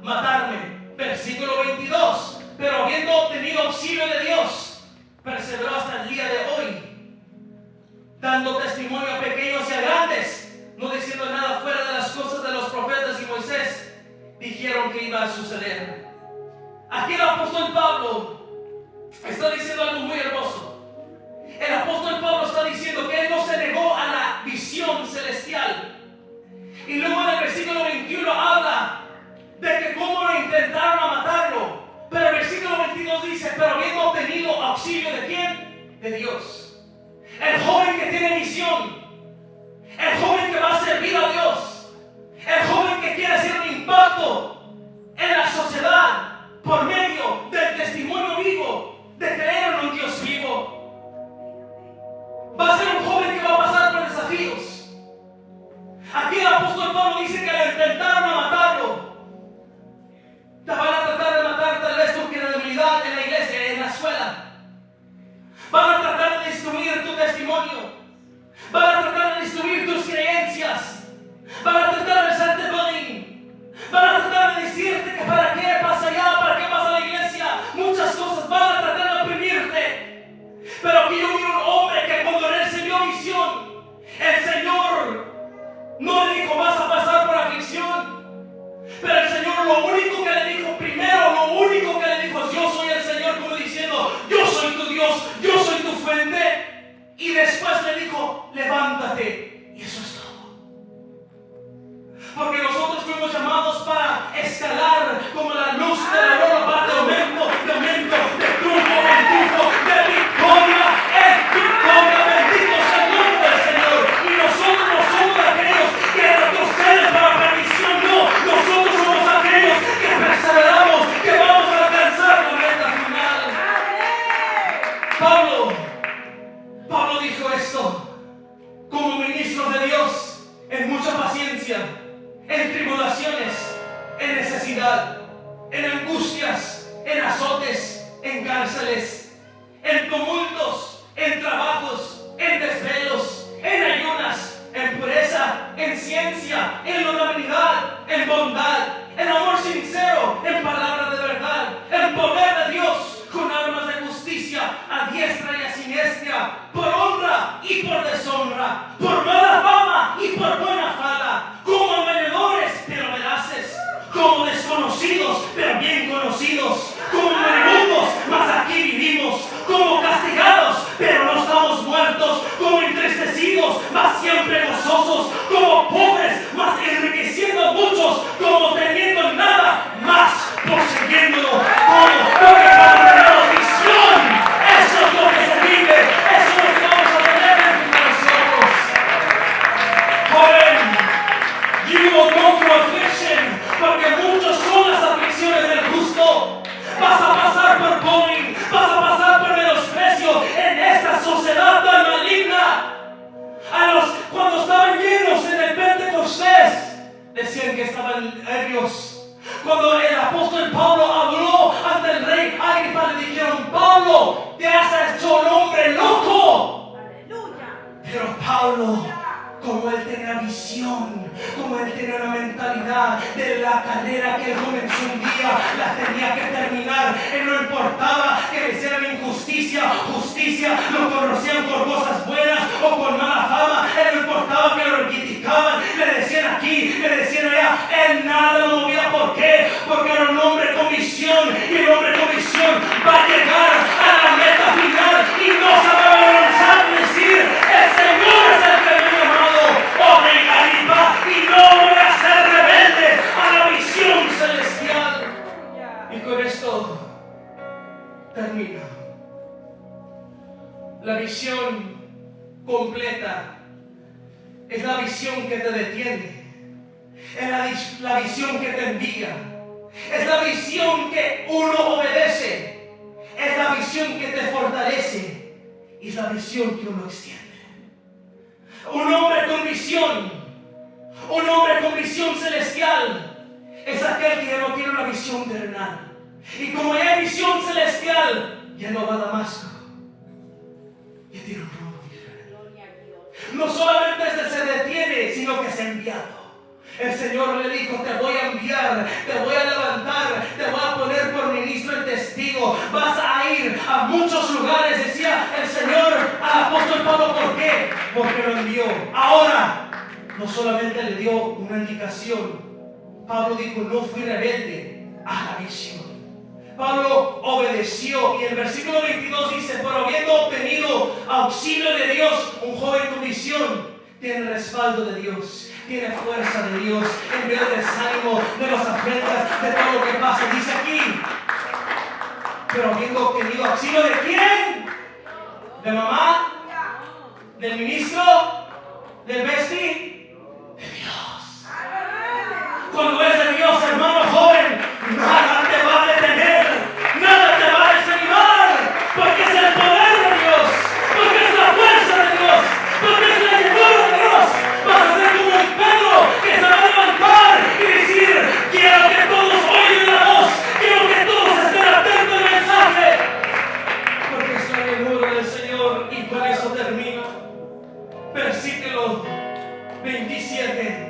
matarme. Versículo 22, pero habiendo obtenido auxilio de Dios, perseveró hasta el día de hoy, dando testimonio a pequeños y a grandes, no diciendo nada fuera de las cosas de los profetas y Moisés dijeron que iba a suceder. Aquí el apóstol Pablo está diciendo algo muy hermoso. El apóstol Pablo está diciendo que él no se negó a la visión celestial. Y luego en el versículo 21 habla de que cómo lo intentaron matarlo. Pero el versículo 22 dice, pero habiendo obtenido auxilio ¿de quién? De Dios. El joven que tiene visión, el joven que va a servir a Dios, el joven que quiere hacer un impacto en la sociedad por medio del testimonio vivo, de creer en un Dios vivo, va a ser un joven que va a pasar por desafíos. Aquí el apóstol Pablo dice que lo intentaron matarlo. Te van a tratar de matar tal vez tu credibilidad en la iglesia, en la escuela. Van a tratar de destruir tu testimonio. Van a tratar de destruir tus creencias. Van a tratar de hacerte bullying. Van a tratar de decirte que para qué pasa allá, para qué pasa la iglesia. Muchas cosas van a tratar de oprimirte. Pero aquí yo vi un hombre que cuando recibió visión, el Señor no le dijo vas a pasar por aflicción. Pero el Señor lo único que le dijo primero, lo único que le dijo es yo soy el Señor, como diciendo yo soy tu Dios, yo soy tu fuente. Y después le dijo levántate. Y eso es todo. Porque nosotros fuimos llamados para escalar como la luz de la aurora, para de aumento, de triunfo en triunfo, de victoria en victoria. Bendito sea el nombre del Señor. Y nosotros no somos aquellos que retroceden para perdición, no. Nosotros somos aquellos que perseveramos, que vamos a alcanzar la meta final. Pablo dijo esto como ministro de Dios, en mucha paciencia, en tribulaciones, en necesidad, en angustias, en azotes, en cárceles, en tumultos, en trabajos, en desvelos, en ayunas, en pureza, en ciencia, en longanimidad, en bondad, en amor sincero, en palabras de verdad, en poder de Dios, con armas de justicia, a diestra y a siniestra, por honra y por deshonra, por mala fama y por buena fama, como engañadores pero veraces, como desconocidos pero bien conocidos, como moribundos mas aquí vivimos, como castigados pero no estamos muertos, como entristecidos mas siempre gozosos, como pobres mas enriqueciendo a muchos, como teniendo nada más poseyéndolo, porque cuando tenemos visión, eso es lo que se vive, eso es lo que vamos a tener entre nosotros. Joven, you will go through affliction, porque muchos son las aflicciones del justo. Vas a pasar por bullying, vas a pasar por menosprecio en esta sociedad tan maligna. Pero Pablo, como él tenía visión, como él tenía una mentalidad de la carrera que él comenzó un día, la tenía que terminar. Él no importaba que le hicieran injusticia, justicia, lo conocían por cosas buenas o por mala fama. Él no importaba que lo criticaban, le decían aquí, le decían allá. Él nada lo movía. ¿Por qué? Porque era un hombre con visión, y el hombre con visión va a llegar a la meta final y no se va a avergonzar de decir: el Señor es el que me llamó. Y no voy a ser rebelde a la visión celestial. Y con esto termino. La visión completa es la visión que te detiene, es la visión que te envía, es la visión que uno obedece, es la visión que te fortalece y es la visión que uno extiende. Un hombre con visión celestial es aquel que ya no tiene una visión terrenal. Y como ya hay visión celestial, ya no va a Damasco, ya tiene un rumbo diferente. No solamente se detiene, sino que es enviado. El Señor le dijo: te voy a enviar, te voy a levantar, te voy a poner por ministro y testigo. Vas a ir a muchos lugares, decía el Señor al apóstol Pablo. ¿Por qué? Porque lo envió. Ahora, no solamente le dio una indicación. Pablo dijo: no fui rebelde a la visión. Pablo obedeció, y el versículo 22 dice: pero habiendo obtenido auxilio de Dios, un joven con visión tiene respaldo de Dios, tiene fuerza de Dios, en medio del desánimo, de las afrentas, de todo lo que pasa. Dice aquí: pero habiendo obtenido auxilio ¿de quién? ¿De mamá? ¿Del ministro? ¿Del bestie? De Dios. Cuando es de Dios, hermano joven, nada te va a detener, nada te va a desanimar, porque es el poder de Dios, porque es la fuerza de Dios, porque es la llenura de Dios. Vas a ser como un Pedro que se va a levantar y decir: quiero que todos oigan la voz, quiero que todos estén atentos al mensaje, porque es la llenura del Señor. Y con eso termino. Versículo 27.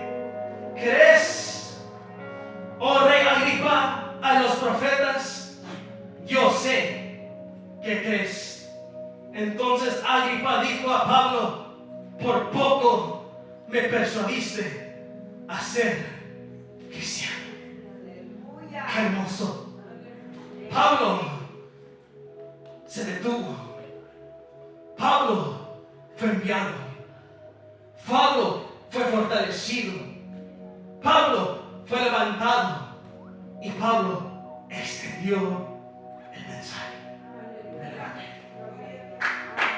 ¿Crees, oh rey Agripa, a los profetas? Yo sé que crees. Entonces Agripa dijo a Pablo: por poco me persuadiste a ser cristiano. Qué hermoso. Pablo se detuvo. Pablo fue enviado. Pablo fue fortalecido. Pablo fue levantado. Y Pablo extendió el mensaje del Evangelio.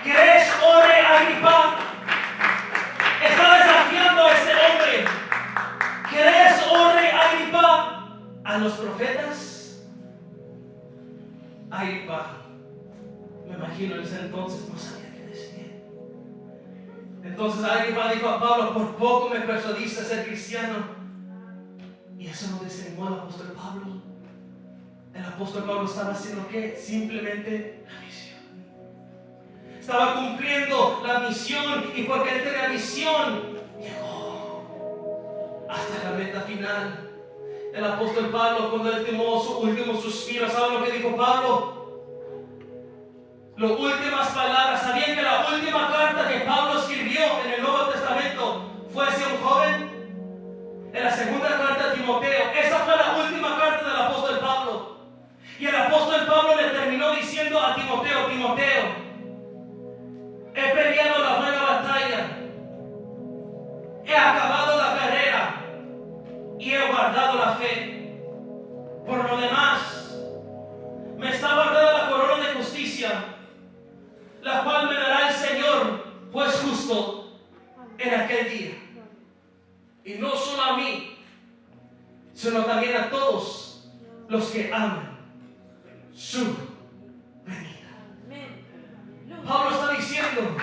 ¿Crees, oh rey Agripa? Está desafiando a este hombre. ¿Crees, oh rey Agripa, a los profetas? Agripa, me imagino en ese entonces, no sabía qué decir. Entonces Agripa dijo a Pablo: por poco me persuadiste a ser cristiano. Y eso no desanimó al apóstol Pablo. El apóstol Pablo estaba haciendo ¿qué? Simplemente la misión. Estaba cumpliendo la misión, y porque él tenía misión, llegó hasta la meta final. El apóstol Pablo, cuando él tomó su último suspiro, ¿saben lo que dijo Pablo? Las últimas palabras. ¿Sabían que la última carta que Pablo escribió en el Nuevo Testamento fue hacia un joven? En la segunda carta a Timoteo. Esa fue la última carta del apóstol Pablo. Y el apóstol Pablo le terminó diciendo a Timoteo: Timoteo, he peleado la buena batalla, he acabado la carrera y he guardado la fe. Por lo demás, me está guardada la corona de justicia, la cual me dará el Señor, pues justo, en aquel día. Y no solo a mí, sino también a todos los que aman su venida. Pablo está diciendo: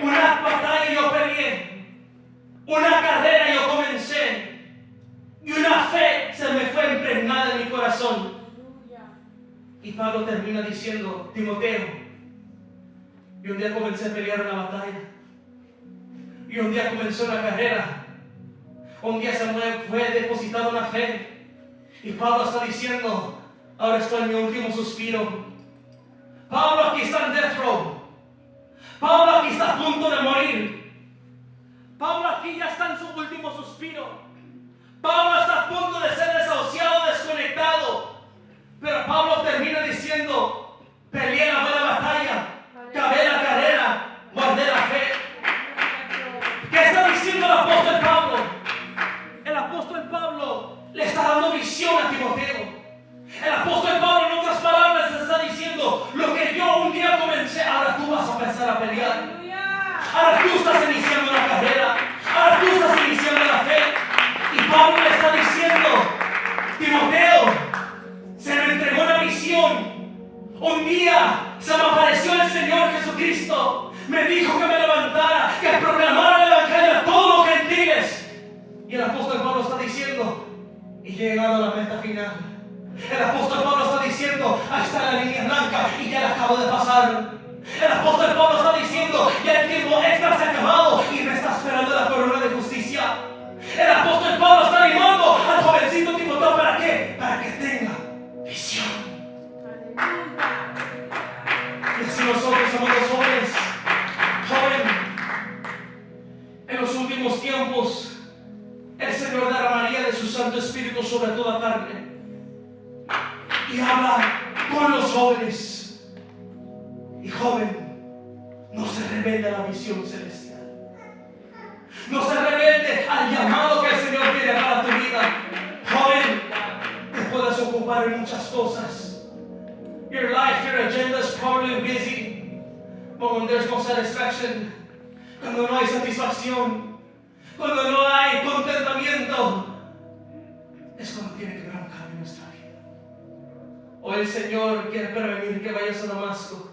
una batalla yo peleé, una carrera yo comencé, y una fe se me fue impregnada en mi corazón. Y Pablo termina diciendo: Timoteo, Y un día comencé a pelear una batalla. Y un día comenzó una carrera. Un día se fue depositada una fe. Y Pablo está diciendo, ahora estoy en mi último suspiro. Pablo aquí está en death row. Pablo aquí está a punto de morir. Pablo aquí ya está en su último suspiro. Pablo está a punto de ser desahuciado, desconectado. Pero Pablo termina diciendo, peleé la buena batalla, acabé la carrera, guardé la fe. ¿Qué está diciendo el apóstol Pablo? El apóstol Pablo le está dando visión a Timoteo. El apóstol Pablo, en otras palabras, le está diciendo, lo que yo un día comencé, ahora tú vas a empezar a pelear. Ahora tú estás iniciando la carrera. Ahora tú estás iniciando la fe. Y Pablo le está diciendo, Timoteo, se me entregó una visión. Un día se me apareció el Señor Jesucristo. Me dijo que me levantara, que proclamara el evangelio a todos los gentiles. Y el apóstol Pablo está diciendo, y he llegado a la meta final. El apóstol Pablo está diciendo, ahí está la línea blanca y ya la acabo de pasar. El apóstol Pablo está diciendo, ya el tiempo extra se ha acabado y me está esperando la corona de justicia. El apóstol Pablo está animando al jovencito Timoteo, ¿para qué? Para que tenga visión. Y así nosotros somos los jóvenes. Joven, en los últimos tiempos el Señor derramaría de su Santo Espíritu sobre toda carne. Y habla con los jóvenes. Y joven, no se rebelde a la visión celestial. No se rebelde al llamado que el Señor tiene para tu vida. Joven, te puedes ocupar en muchas cosas. Your life, your agenda is probably busy. But when there's no satisfaction, cuando no hay satisfacción, cuando no hay contentamiento, es cuando tiene que haber un cambio en nuestra vida. Hoy el Señor quiere prevenir que vayas a Damasco.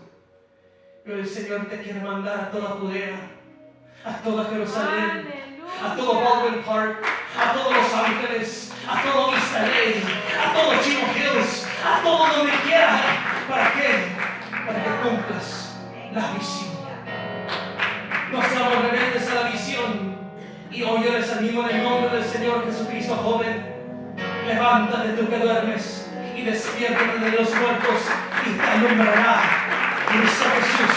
Hoy el Señor te quiere mandar a toda Judea, a toda Jerusalén, a todo Baldwin Park, a todos Los Ángeles, a todo East LA, a todo Chino Hills, a todo donde quiera. ¿Para qué? Para que cumplas la visión. No seamos rebeldes a la visión. Y hoy yo les animo en el nombre del Señor Jesucristo, joven. Levántate tú que duermes y despiértate de los muertos y te alumbrará Cristo Jesús.